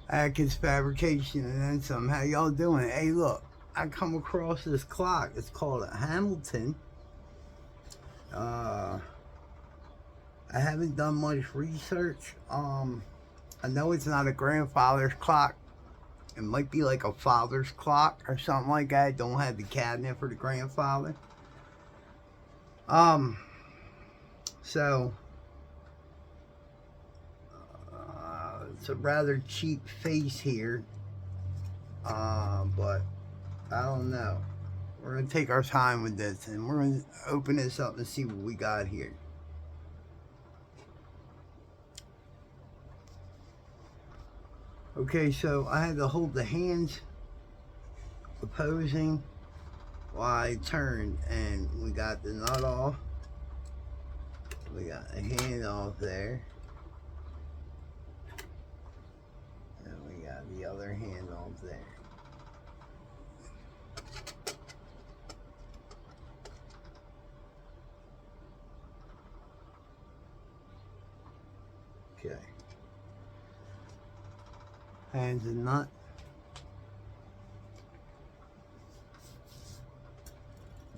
Atkins Fabrication and then some. How y'all doing? Hey, look, I come across this clock. It's called a Hamilton. Uh, I haven't done much research. I know it's not a grandfather's clock. It might be like a father's clock or something like that. Don't have the cabinet for the grandfather. Um, so it's a rather cheap face here. But I don't know. We're gonna take our time with this, and we're gonna open this up and see what we got here. Okay, so I had to hold the hands opposing while I turned, and we got the nut off. We got a hand off there, and we got the other hand off there. Okay. Hands and nut.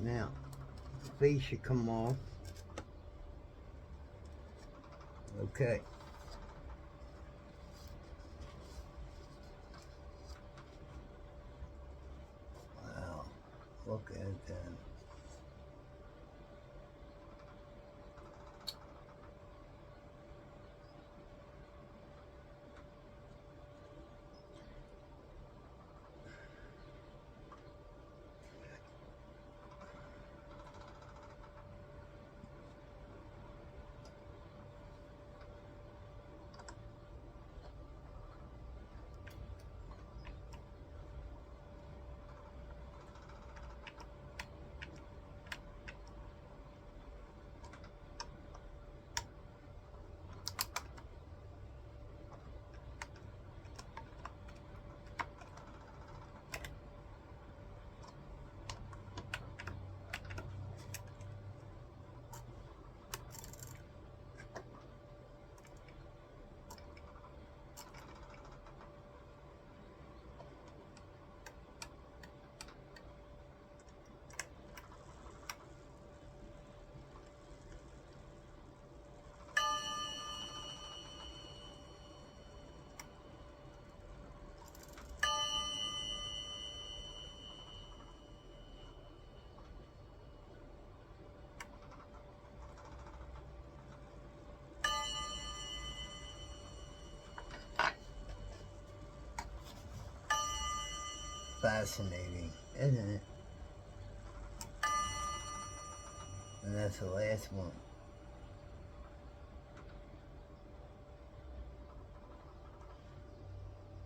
Now, the face should come off. Okay. Wow. Look at that. Fascinating, isn't it? And that's the last one.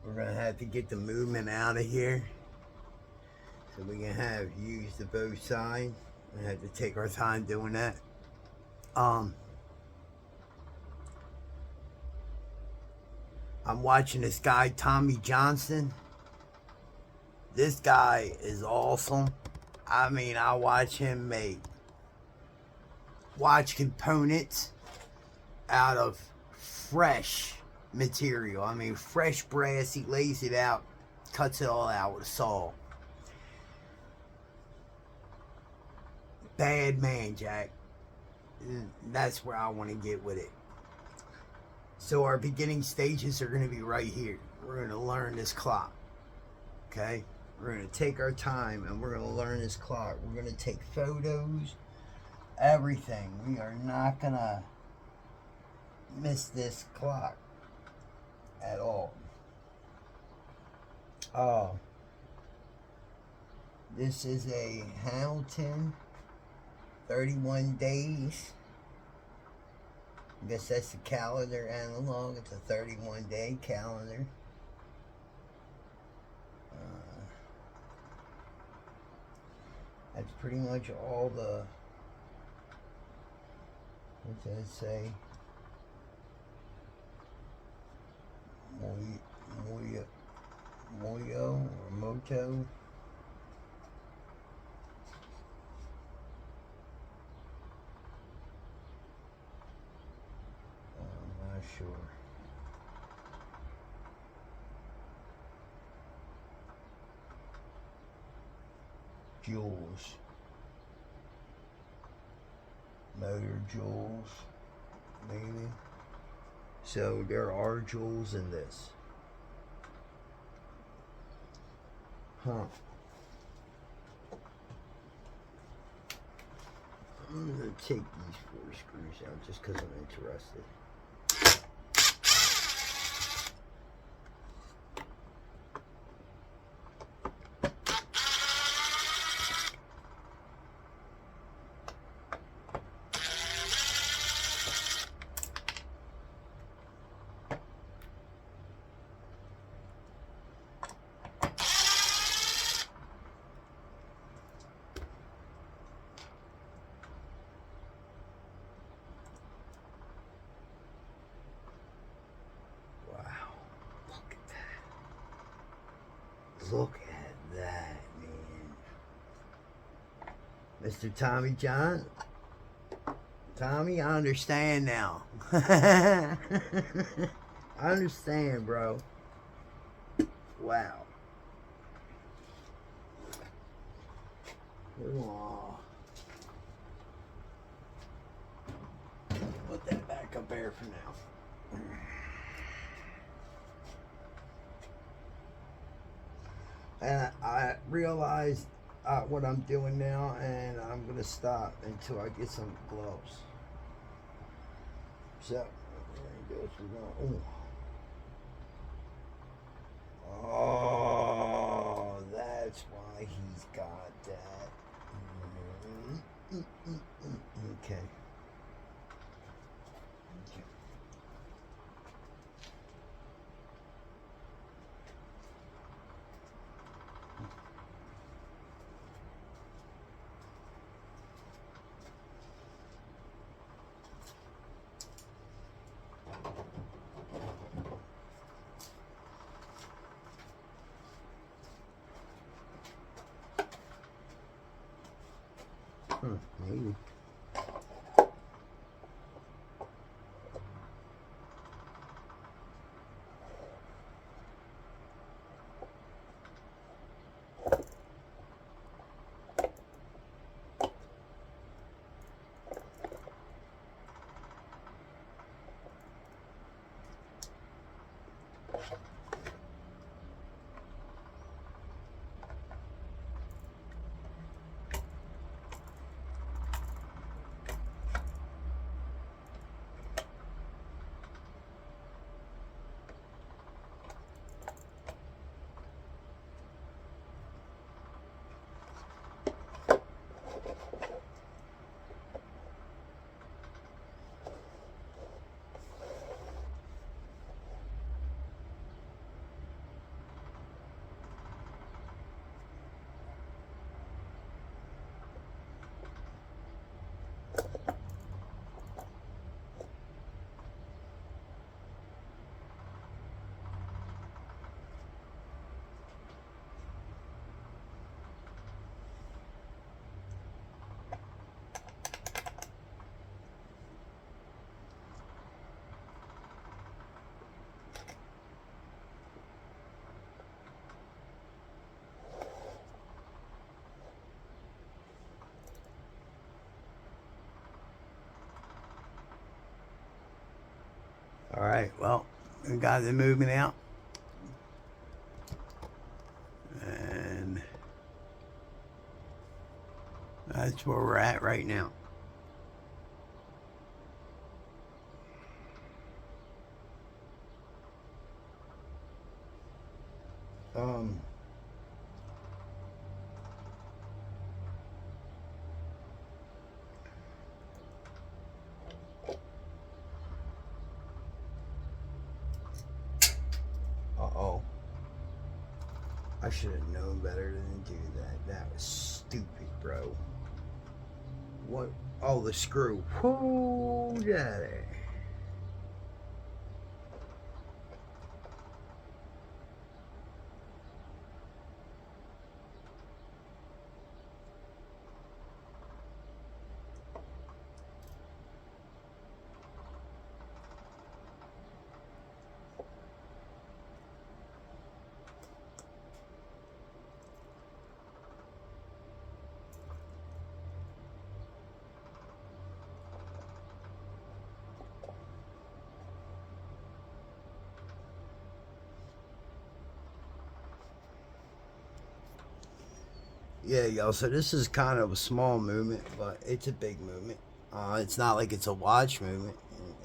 We're gonna have to get the movement out of here so we can have use the both sides. We have to take our time doing that. Um, I'm watching this guy Tommy Johnson. This guy is awesome. I mean, I watch him make watch components out of fresh material. I mean, fresh brass. He lays it out, cuts it all out with a saw. Bad man, Jack. That's where I want to get with it. So our beginning stages are going to be right here. We're going to learn this clock. Okay? We're going to take our time and we're going to learn this clock. We're going to take photos, everything. We are not going to miss this clock at all. Oh, this is a Hamilton 31 days. I guess that's the calendar analog. It's a 31-day calendar. That's pretty much all the, what does it say? Moyo or Moto. I'm not sure. jewels. Motor jewels, maybe. So there are jewels in this. Huh. I'm going to take these 4 screws out just because I'm interested. Look at that, man. Mr. Tommy John. Tommy, I understand now. I understand, bro. Wow. Aww. Put that back up there for now. And I realized what I'm doing now, and I'm going to stop until I get some gloves. So, there goes. Oh, that's why he's got that. Okay. Maybe. All right, well, we got the movement out. And that's where we're at right now. Uh-oh. I should have known better than to do that. That was stupid, bro. What? Oh, the screw. Whoo, daddy. Yeah, y'all. So this is kind of a small movement, but it's a big movement. It's not like it's a watch movement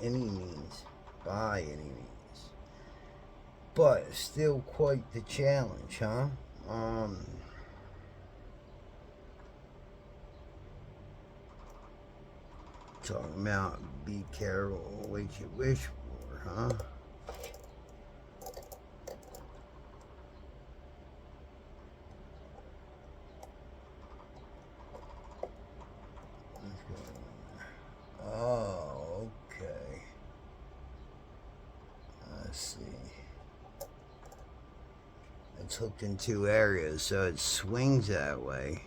in any means, by any means, but still quite the challenge, huh? Um, Talking about be careful what you wish for, huh? Oh, okay. Let's see. It's hooked in two areas, so it swings that way.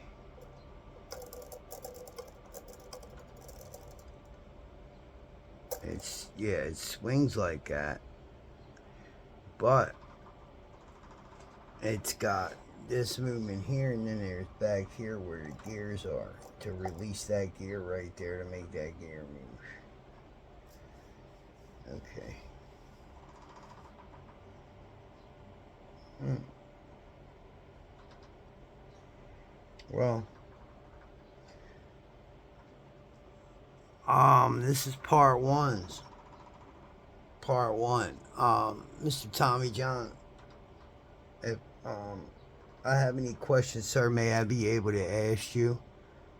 Yeah, it swings like that. But it's got this movement here, and then there's back here where the gears are to release that gear right there to make that gear move. Okay. Well, this is part one's. Part one. Mr. Tommy John, if I have any questions, sir, may I be able to ask you?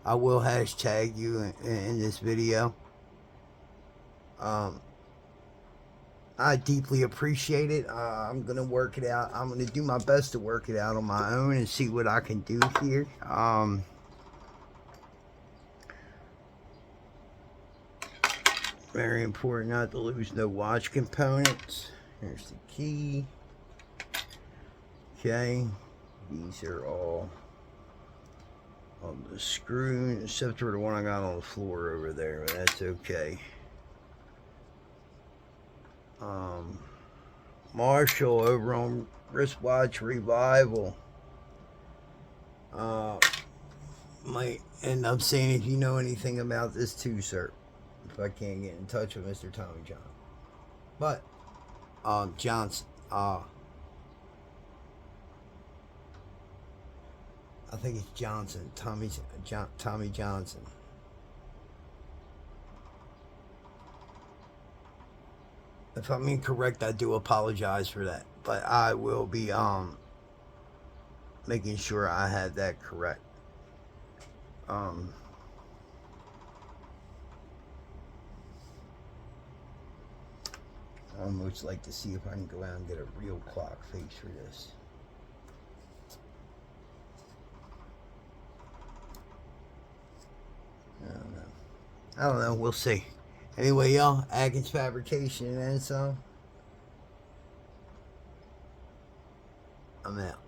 I will hashtag you in this video. I deeply appreciate it. I'm gonna work it out. I'm gonna do my best to work it out on my own and see what I can do here. Very important not to lose no watch components. Here's the key. Okay, these are all on the screw, except for the one I got on the floor over there, but that's okay. Marshall over on Wristwatch Revival might end up saying if you know anything about this too, sir, if I can't get in touch with Mr. Tommy John. But Johnson, I think it's Johnson, Tommy Johnson. If I'm incorrect, I do apologize for that, but I will be making sure I have that correct. I almost like to see if I can go out and get a real clock face for this. I don't know. We'll see. Anyway, y'all, Atkins Fabrication and some. I'm out.